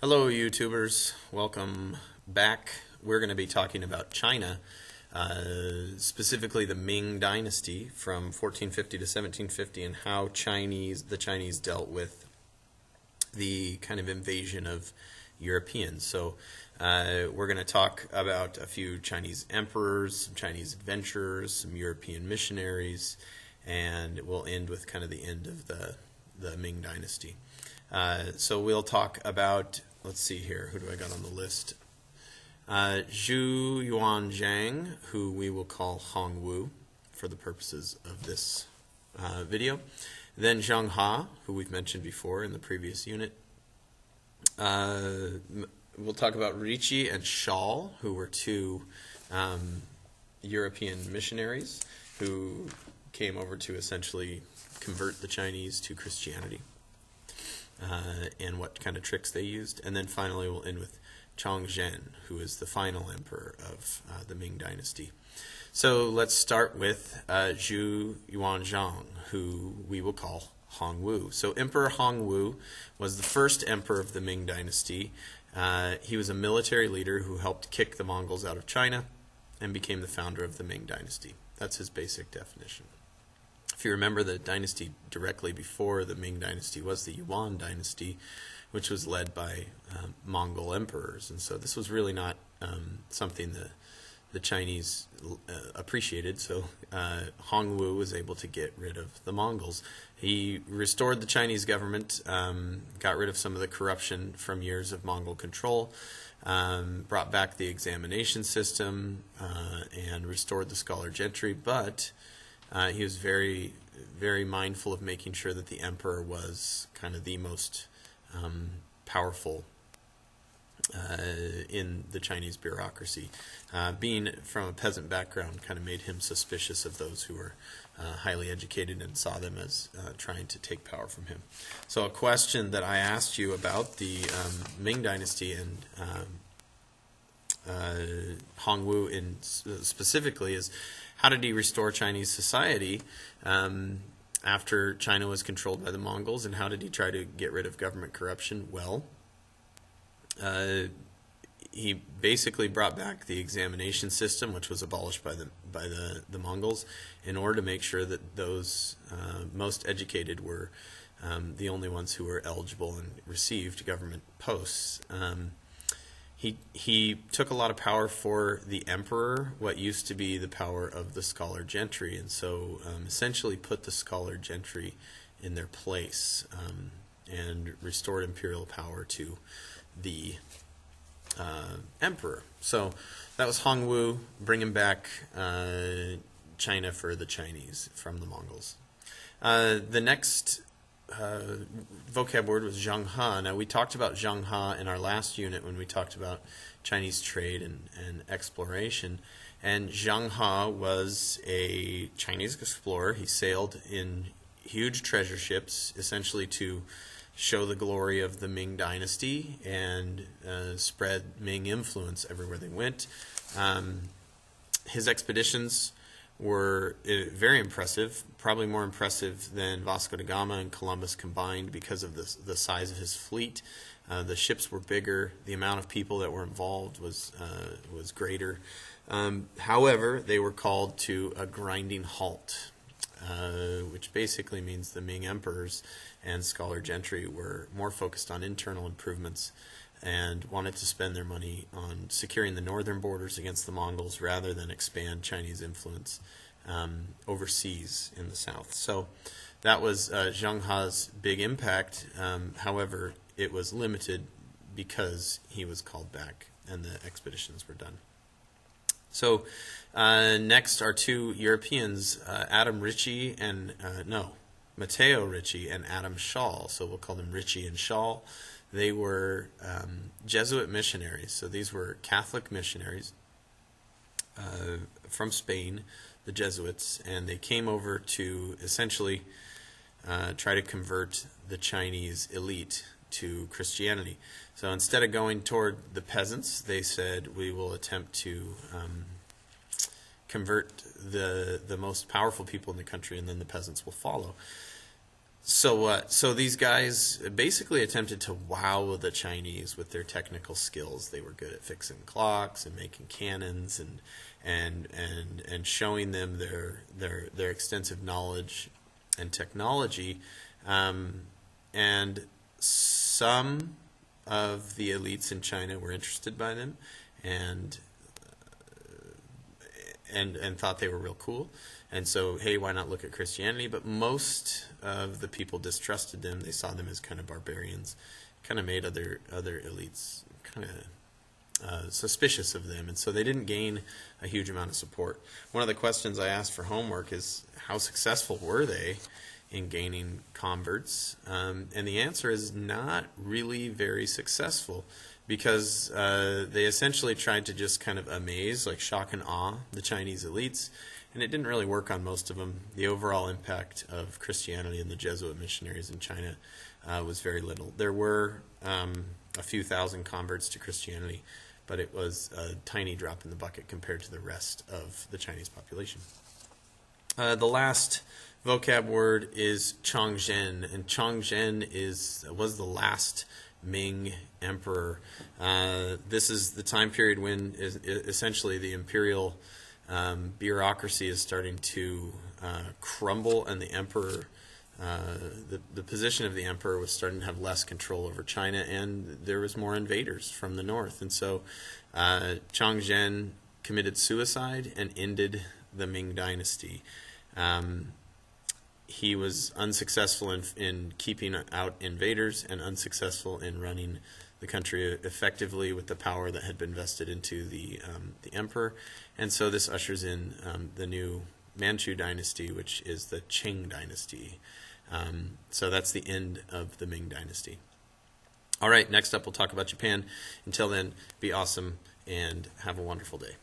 Hello, YouTubers. Welcome back. We're going to be talking about China, specifically the Ming Dynasty from 1450 to 1750, and how the Chinese dealt with the kind of invasion of Europeans. So we're going to talk about a few Chinese emperors, some Chinese adventurers, some European missionaries, and we'll end with kind of the end of the Ming Dynasty. So we'll talk about, let's see here, who do I got on the list? Zhu Yuanzhang, who we will call Hongwu for the purposes of this video. Then Zhang Han, who we've mentioned before in the previous unit. We'll talk about Ricci and Schall, who were two European missionaries who came over to essentially convert the Chinese to Christianity. And what kind of tricks they used. And then finally we'll end with Chong Shen, who is the final emperor of the Ming Dynasty. So let's start with Zhu Yuanzhang, who we will call Hongwu. So Emperor Hongwu was the first emperor of the Ming Dynasty. He was a military leader who helped kick the Mongols out of China and became the founder of the Ming Dynasty. That's his basic definition. If you remember, the dynasty directly before the Ming Dynasty was the Yuan Dynasty, which was led by Mongol emperors. And so this was really not something the Chinese appreciated. So Hongwu was able to get rid of the Mongols. He restored the Chinese government, got rid of some of the corruption from years of Mongol control, brought back the examination system, and restored the scholar gentry, but he was very, very mindful of making sure that the emperor was kind of the most powerful in the Chinese bureaucracy. Being from a peasant background kind of made him suspicious of those who were highly educated and saw them as trying to take power from him. So a question that I asked you about the Ming Dynasty and Hongwu specifically is, how did he restore Chinese society after China was controlled by the Mongols, and how did he try to get rid of government corruption? Well, he basically brought back the examination system, which was abolished by the Mongols, in order to make sure that those most educated were the only ones who were eligible and received government posts. He took a lot of power for the emperor, what used to be the power of the scholar gentry, and so essentially put the scholar gentry in their place and restored imperial power to the emperor. So that was Hongwu, bringing back China for the Chinese from the Mongols. The next vocab word was Zhang Han. Now, we talked about Zhang Han in our last unit when we talked about Chinese trade and exploration. And Zhang Han was a Chinese explorer. He sailed in huge treasure ships, essentially to show the glory of the Ming Dynasty and spread Ming influence everywhere they went. His expeditions were very impressive, probably more impressive than Vasco da Gama and Columbus combined because of the size of his fleet. The ships were bigger. The amount of people that were involved was greater. However, they were called to a grinding halt, which basically means the Ming emperors and scholar gentry were more focused on internal improvements and wanted to spend their money on securing the northern borders against the Mongols rather than expand Chinese influence overseas in the south. So that was Zhang Ha's big impact. However, it was limited because he was called back and the expeditions were done. So next are two Europeans, Matteo Ricci and Adam Schall. So we'll call them Ricci and Schall. They were Jesuit missionaries, so these were Catholic missionaries from Spain, the Jesuits, and they came over to essentially try to convert the Chinese elite to Christianity. So instead of going toward the peasants, they said, we will attempt to convert the most powerful people in the country, and then the peasants will follow. So what? So these guys basically attempted to wow the Chinese with their technical skills. They were good at fixing clocks and making cannons and showing them their extensive knowledge and technology. And some of the elites in China were interested by them and thought they were real cool. And so, hey, why not look at Christianity? But most of the people distrusted them. They saw them as kind of barbarians, kind of made other elites kind of suspicious of them. And so they didn't gain a huge amount of support. One of the questions I asked for homework is, how successful were they in gaining converts? And the answer is not really very successful, because they essentially tried to just kind of amaze, like shock and awe, the Chinese elites. And it didn't really work on most of them. The overall impact of Christianity and the Jesuit missionaries in China was very little. There were a few thousand converts to Christianity, but it was a tiny drop in the bucket compared to the rest of the Chinese population. The last vocab word is Chongzhen, and Chongzhen was the last Ming emperor. This is the time period when essentially the imperial bureaucracy is starting to crumble, and the emperor, the position of the emperor was starting to have less control over China, and there was more invaders from the north. And so Chongzhen committed suicide and ended the Ming Dynasty. He was unsuccessful in keeping out invaders and unsuccessful in running the country effectively with the power that had been vested into the emperor. And so this ushers in the new Manchu dynasty, which is the Qing dynasty. So that's the end of the Ming dynasty. All right, next up we'll talk about Japan. Until then, be awesome and have a wonderful day.